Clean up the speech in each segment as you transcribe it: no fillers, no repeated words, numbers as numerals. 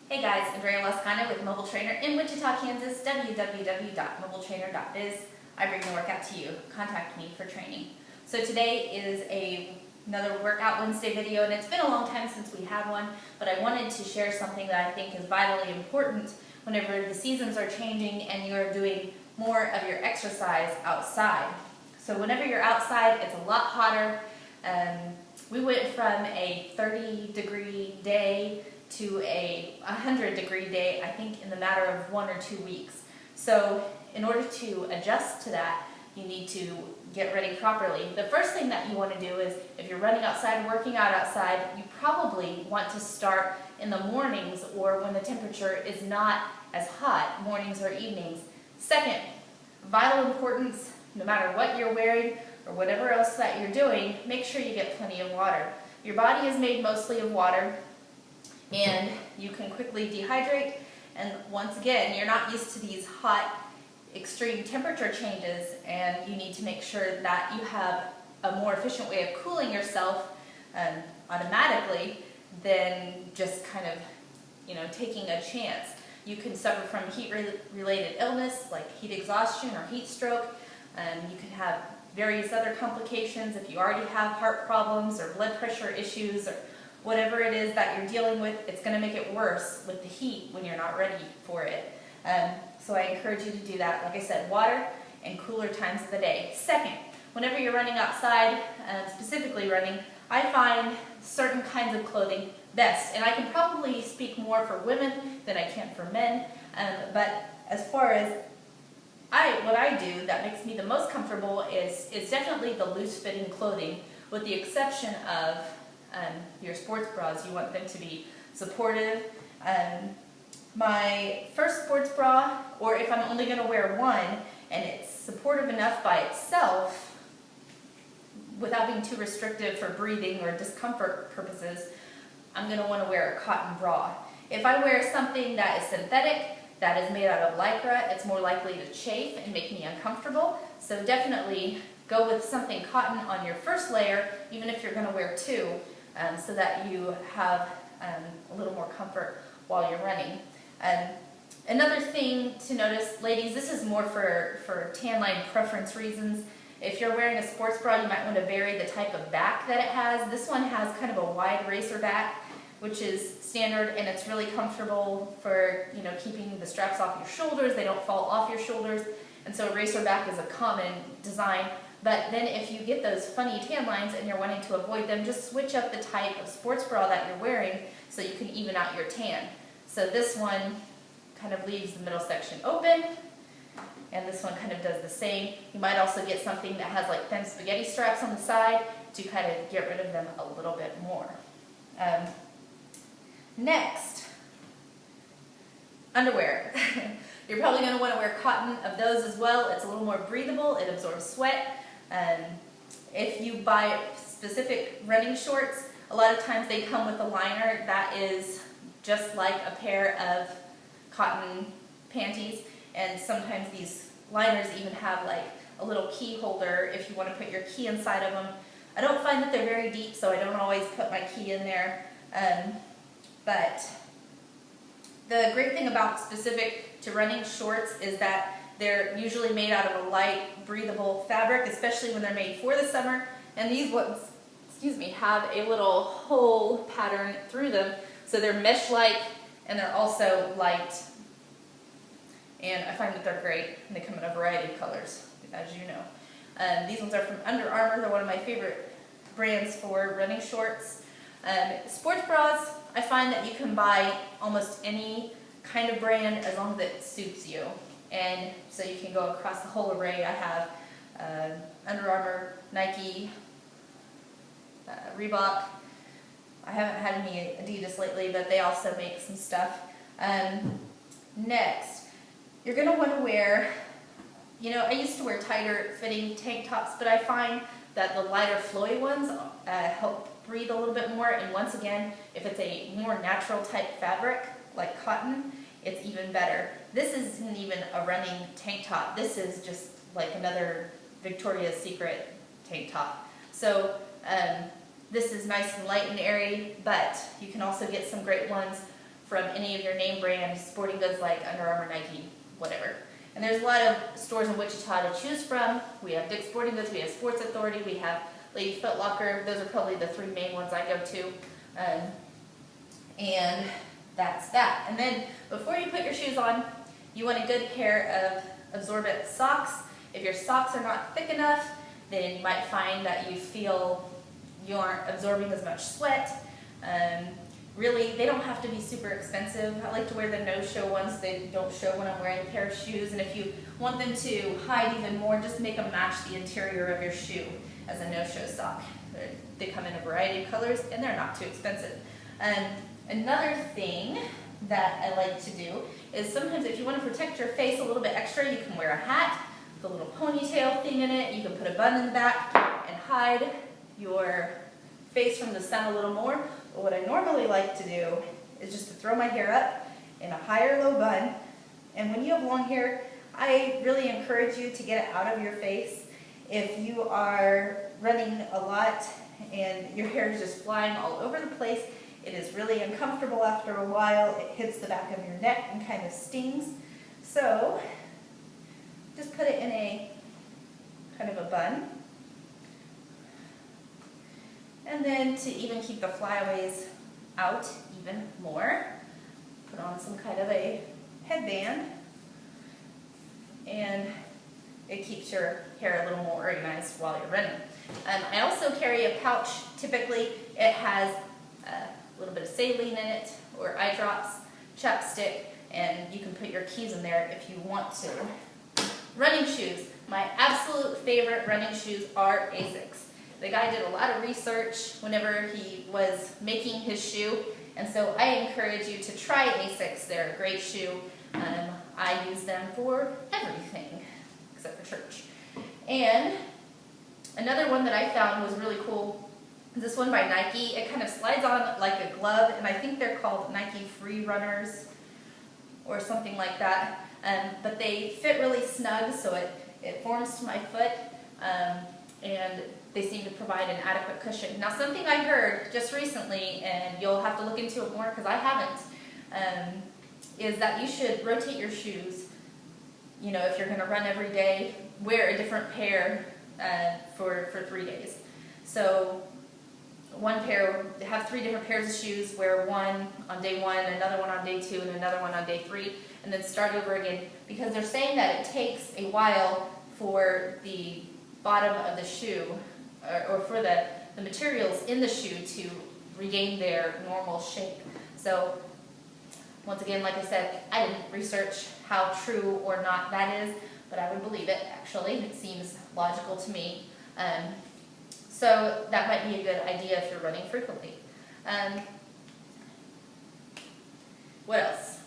Hey guys, Andrea LLCano with Mobile Trainer in Wichita, Kansas, www.mobiletrainer.biz. I bring the workout to you. Contact me for training. So today is another Workout Wednesday video, and it's been a long time since we had one, but I wanted to share something that I think is vitally important whenever the seasons are changing and you're doing more of your exercise outside. So whenever you're outside, it's a lot hotter. We went from a 30-degree day to a 100-degree day, I think, in the matter of 1 or 2 weeks. So in order to adjust to that, you need to get ready properly. The first thing that you want to do is, if you're running outside, working out outside, you probably want to start in the mornings or when the temperature is not as hot, mornings or evenings. Second, vital importance, no matter what you're wearing or whatever else that you're doing, make sure you get plenty of water. Your body is made mostly of water, and you can quickly dehydrate, and once again, you're not used to these hot, extreme temperature changes, and you need to make sure that you have a more efficient way of cooling yourself automatically than just kind of, taking a chance. You can suffer from heat-related illness like heat exhaustion or heat stroke. You can have various other complications if you already have heart problems or blood pressure issues or whatever it is that you're dealing with. It's going to make it worse with the heat when you're not ready for it. So I encourage you to do that. Like I said, water and cooler times of the day. Second, whenever you're running outside, specifically running, I find certain kinds of clothing best. And I can probably speak more for women than I can for men. But as far as what I do that makes me the most comfortable is definitely the loose-fitting clothing, with the exception of your sports bras. You want them to be supportive. My first sports bra, or if I'm only going to wear one and it's supportive enough by itself without being too restrictive for breathing or discomfort purposes, I'm going to want to wear a cotton bra. If I wear something that is synthetic, that is made out of Lycra, it's more likely to chafe and make me uncomfortable. So definitely go with something cotton on your first layer, even if you're going to wear two, so that you have a little more comfort while you're running. Another thing to notice, ladies, this is more for tan line preference reasons. If you're wearing a sports bra, you might want to vary the type of back that it has. This one has kind of a wide racer back, which is standard, and it's really comfortable for keeping the straps off your shoulders. They don't fall off your shoulders, and so a racer back is a common design. But then if you get those funny tan lines and you're wanting to avoid them, just switch up the type of sports bra that you're wearing so you can even out your tan. So this one kind of leaves the middle section open, and this one kind of does the same. You might also get something that has like thin spaghetti straps on the side to kind of get rid of them a little bit more. Next, underwear. You're probably going to want to wear cotton of those as well. It's a little more breathable. It absorbs sweat. If you buy specific running shorts, a lot of times they come with a liner that is just like a pair of cotton panties, and sometimes these liners even have like a little key holder if you want to put your key inside of them. I don't find that they're very deep, so I don't always put my key in there. But the great thing about specific to running shorts is that they're usually made out of a light, breathable fabric, especially when they're made for the summer. And these ones, have a little hole pattern through them, so they're mesh-like and they're also light. And I find that they're great, and they come in a variety of colors, as you know. These ones are from Under Armour. They're one of my favorite brands for running shorts. Sports bras, I find that you can buy almost any kind of brand as long as it suits you. And so you can go across the whole array. I have Under Armour, Nike, Reebok. I haven't had any Adidas lately, but they also make some stuff. Next, you're going to want to wear, I used to wear tighter fitting tank tops, but I find that the lighter flowy ones help breathe a little bit more. And once again, if it's a more natural type fabric like cotton, it's even better. This isn't even a running tank top. This is just like another Victoria's Secret tank top. So this is nice and light and airy, but you can also get some great ones from any of your name brand sporting goods like Under Armour, Nike, whatever. And there's a lot of stores in Wichita to choose from. We have Dick's Sporting Goods, we have Sports Authority, we have Lady Foot Locker. Those are probably the 3 main ones I go to. And that's that. And then before you put your shoes on, you want a good pair of absorbent socks. If your socks are not thick enough, then you might find that you feel you aren't absorbing as much sweat. Really, they don't have to be super expensive. I like to wear the no-show ones. They don't show when I'm wearing a pair of shoes. And if you want them to hide even more, just make them match the interior of your shoe as a no-show sock. They come in a variety of colors, and they're not too expensive. Another thing that I like to do is sometimes if you want to protect your face a little bit extra, you can wear a hat with a little ponytail thing in it. You can put a bun in the back and hide your face from the sun a little more. But what I normally like to do is just to throw my hair up in a high or low bun. And when you have long hair, I really encourage you to get it out of your face. If you are running a lot and your hair is just flying all over the place, it is really uncomfortable after a while. It hits the back of your neck and kind of stings. So just put it in a kind of a bun. And then to even keep the flyaways out even more, put on some kind of a headband, and it keeps your hair a little more organized while you're running. I also carry a pouch. Typically it has a little bit of saline in it, or eye drops, chapstick, and you can put your keys in there if you want to. Running shoes. My absolute favorite running shoes are ASICs. The guy did a lot of research whenever he was making his shoe, and so I encourage you to try ASICs. They're a great shoe. I use them for everything except for church. And another one that I found was really cool is this one by Nike. It kind of slides on like a glove, and I think they're called Nike Free Runners or something like that. But they fit really snug, so it forms to my foot, and they seem to provide an adequate cushion. Now, something I heard just recently, and you'll have to look into it more because I haven't, is that you should rotate your shoes. You know, if you're going to run every day, wear a different pair for 3 days. So one pair, have 3 different pairs of shoes, wear one on day 1, another one on day 2, and another one on day 3, and then start over again, because they're saying that it takes a while for the bottom of the shoe, or for the materials in the shoe to regain their normal shape. So once again, like I said, I didn't research how true or not that is, but I would believe it, actually. It seems logical to me. So that might be a good idea if you're running frequently. What else?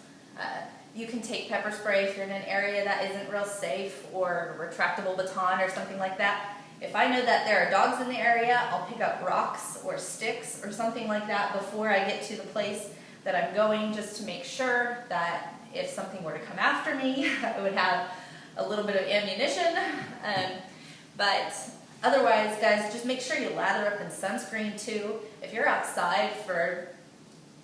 You can take pepper spray if you're in an area that isn't real safe, or a retractable baton or something like that. If I know that there are dogs in the area, I'll pick up rocks or sticks or something like that before I get to the place that I'm going, just to make sure that if something were to come after me, I would have a little bit of ammunition. But otherwise, guys, just make sure you lather up in sunscreen too. If you're outside for,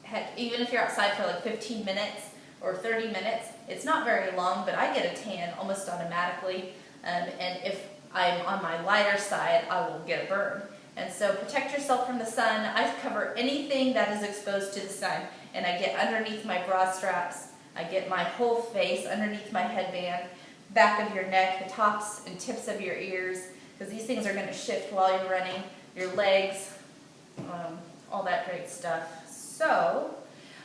heck, even if you're outside for like 15 minutes or 30 minutes, it's not very long, but I get a tan almost automatically. And if I'm on my lighter side, I will get a burn. And so protect yourself from the sun. I cover anything that is exposed to the sun, and I get underneath my bra straps. I get my whole face underneath my headband, back of your neck, the tops and tips of your ears, because these things are going to shift while you're running, your legs, all that great stuff. So,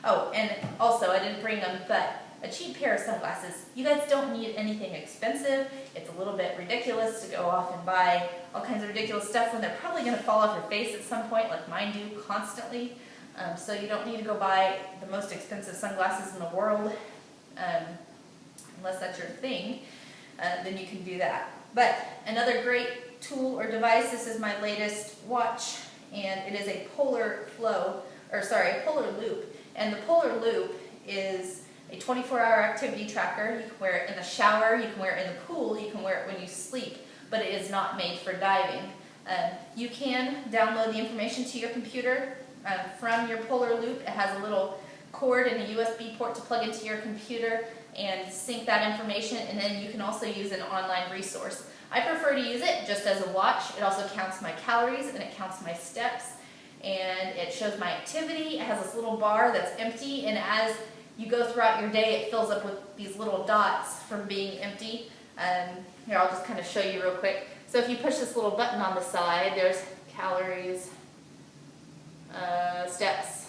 oh, and also I didn't bring them, but a cheap pair of sunglasses. You guys don't need anything expensive. It's a little bit ridiculous to go off and buy all kinds of ridiculous stuff when they're probably going to fall off your face at some point, like mine do constantly. So you don't need to go buy the most expensive sunglasses in the world, unless that's your thing. Then you can do that. But another great tool or device, this is my latest watch, and it is a polar loop. And the polar loop is a 24-hour activity tracker. You can wear it in the shower, you can wear it in the pool, you can wear it when you sleep, but it is not made for diving. You can download the information to your computer from your polar loop. It has a little cord and a USB port to plug into your computer and sync that information, and then you can also use an online resource. I prefer to use it just as a watch. It also counts my calories and it counts my steps, and it shows my activity. It has this little bar that's empty, and as you go throughout your day, it fills up with these little dots from being empty. Here, I'll just kind of show you real quick. So if you push this little button on the side, there's calories, steps,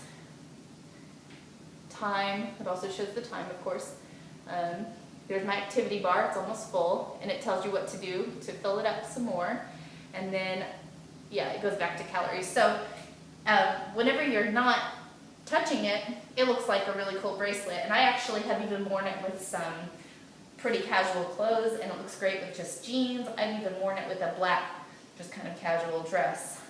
time. It also shows the time, of course. There's my activity bar. It's almost full, and it tells you what to do to fill it up some more. And then, yeah, it goes back to calories. So whenever you're not touching it, it looks like a really cool bracelet. And I actually have even worn it with some pretty casual clothes, and it looks great with just jeans. I've even worn it with a black, just kind of casual dress,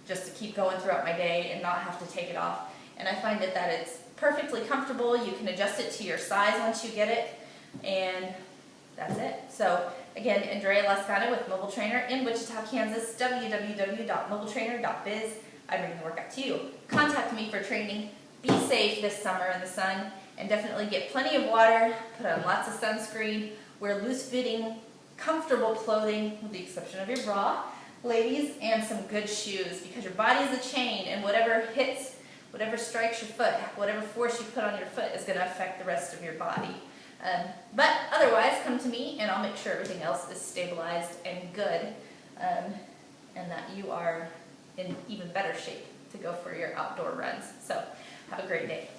just to keep going throughout my day and not have to take it off. And I find that it's perfectly comfortable. You can adjust it to your size once you get it, and that's it. So again, Andrea LeLascano with Mobile Trainer in Wichita, Kansas, www.mobiletrainer.biz. I bring the workout to you. Contact me for training. Be safe this summer in the sun, and definitely get plenty of water, put on lots of sunscreen, wear loose-fitting, comfortable clothing, with the exception of your bra, ladies, and some good shoes, because your body is a chain, and whatever hits, whatever strikes your foot, whatever force you put on your foot is going to affect the rest of your body. But otherwise, come to me, and I'll make sure everything else is stabilized and good, and that you are in even better shape to go for your outdoor runs. So have a great day.